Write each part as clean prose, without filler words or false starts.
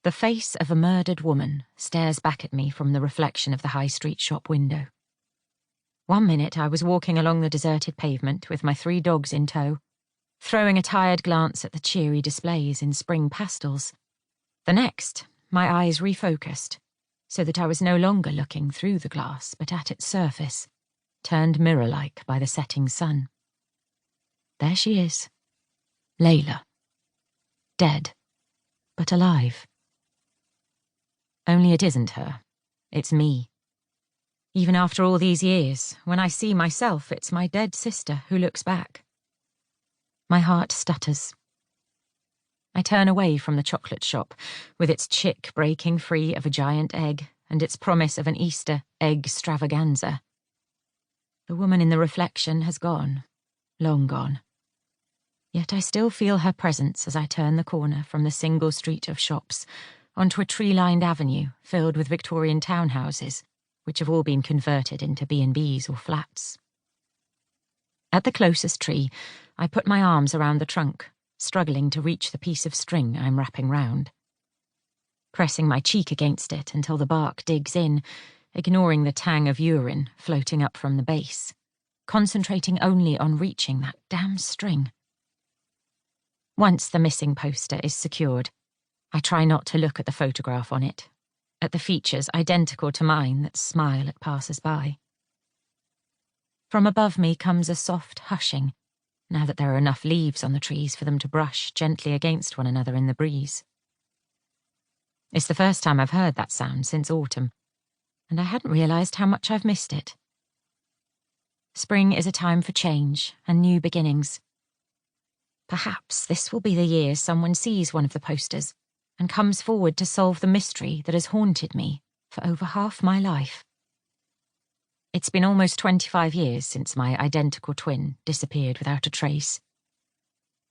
The face of a murdered woman stares back at me from the reflection of the high street shop window. 1 minute I was walking along the deserted pavement with my 3 dogs in tow, throwing a tired glance at the cheery displays in spring pastels. The next, my eyes refocused, so that I was no longer looking through the glass but at its surface, turned mirror-like by the setting sun. There she is, Layla. Dead, but alive. Only it isn't her. It's me. Even after all these years, when I see myself, it's my dead sister who looks back. My heart stutters. I turn away from the chocolate shop, with its chick breaking free of a giant egg and its promise of an Easter egg extravaganza. The woman in the reflection has gone, long gone. Yet I still feel her presence as I turn the corner from the single street of shops onto a tree-lined avenue filled with Victorian townhouses, which have all been converted into B&Bs or flats. At the closest tree, I put my arms around the trunk, struggling to reach the piece of string I'm wrapping round. Pressing my cheek against it until the bark digs in, ignoring the tang of urine floating up from the base, concentrating only on reaching that damn string. Once the missing poster is secured, I try not to look at the photograph on it, at the features identical to mine that smile at passers-by. From above me comes a soft hushing, now that there are enough leaves on the trees for them to brush gently against one another in the breeze. It's the first time I've heard that sound since autumn, and I hadn't realised how much I've missed it. Spring is a time for change and new beginnings. Perhaps this will be the year someone sees one of the posters and comes forward to solve the mystery that has haunted me for over half my life. It's been almost 25 years since my identical twin disappeared without a trace.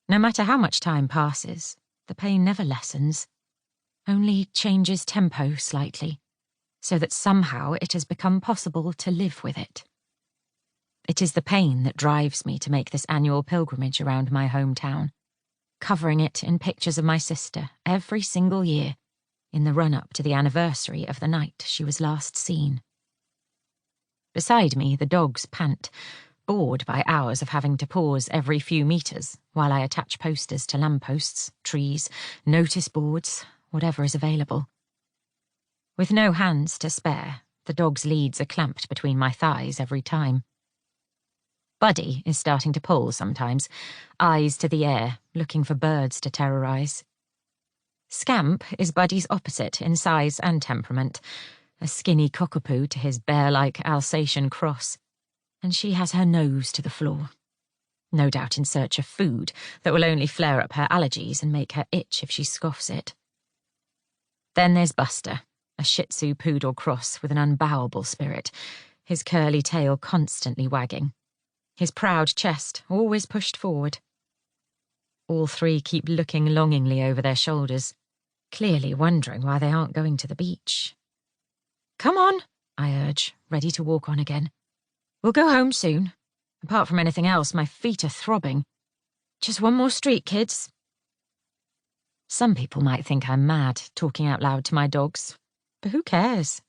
No matter how much time passes, the pain never lessens, only changes tempo slightly, so that somehow it has become possible to live with it. It is the pain that drives me to make this annual pilgrimage around my hometown, covering it in pictures of my sister every single year in the run-up to the anniversary of the night she was last seen. Beside me, the dogs pant, bored by hours of having to pause every few meters while I attach posters to lampposts, trees, notice boards, whatever is available. With no hands to spare, the dog's leads are clamped between my thighs every time. Buddy is starting to pull sometimes, eyes to the air, looking for birds to terrorise. Scamp is Buddy's opposite in size and temperament, a skinny cockapoo to his bear-like Alsatian cross, and she has her nose to the floor, no doubt in search of food that will only flare up her allergies and make her itch if she scoffs it. Then there's Buster, a Shih Tzu poodle cross with an unbowable spirit, his curly tail constantly wagging, his proud chest always pushed forward. All 3 keep looking longingly over their shoulders, clearly wondering why they aren't going to the beach. "Come on," I urge, ready to walk on again. "We'll go home soon. Apart from anything else, my feet are throbbing. Just 1 more street, kids." Some people might think I'm mad, talking out loud to my dogs, but who cares?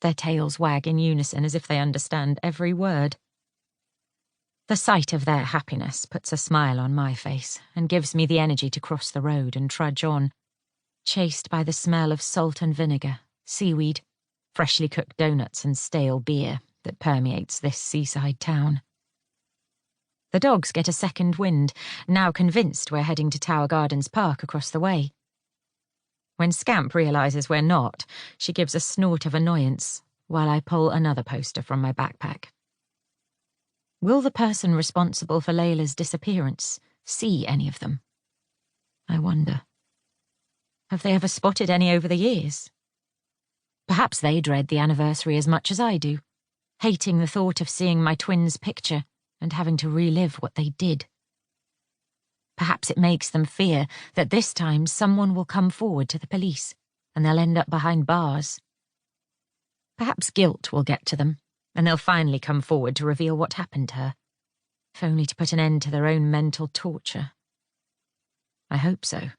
Their tails wag in unison as if they understand every word. The sight of their happiness puts a smile on my face and gives me the energy to cross the road and trudge on, chased by the smell of salt and vinegar, seaweed, freshly cooked donuts and stale beer that permeates this seaside town. The dogs get a second wind, now convinced we're heading to Tower Gardens Park across the way. When Scamp realises we're not, she gives a snort of annoyance while I pull another poster from my backpack. Will the person responsible for Layla's disappearance see any of them? I wonder. Have they ever spotted any over the years? Perhaps they dread the anniversary as much as I do, hating the thought of seeing my twin's picture and having to relive what they did. Perhaps it makes them fear that this time someone will come forward to the police and they'll end up behind bars. Perhaps guilt will get to them and they'll finally come forward to reveal what happened to her, if only to put an end to their own mental torture. I hope so.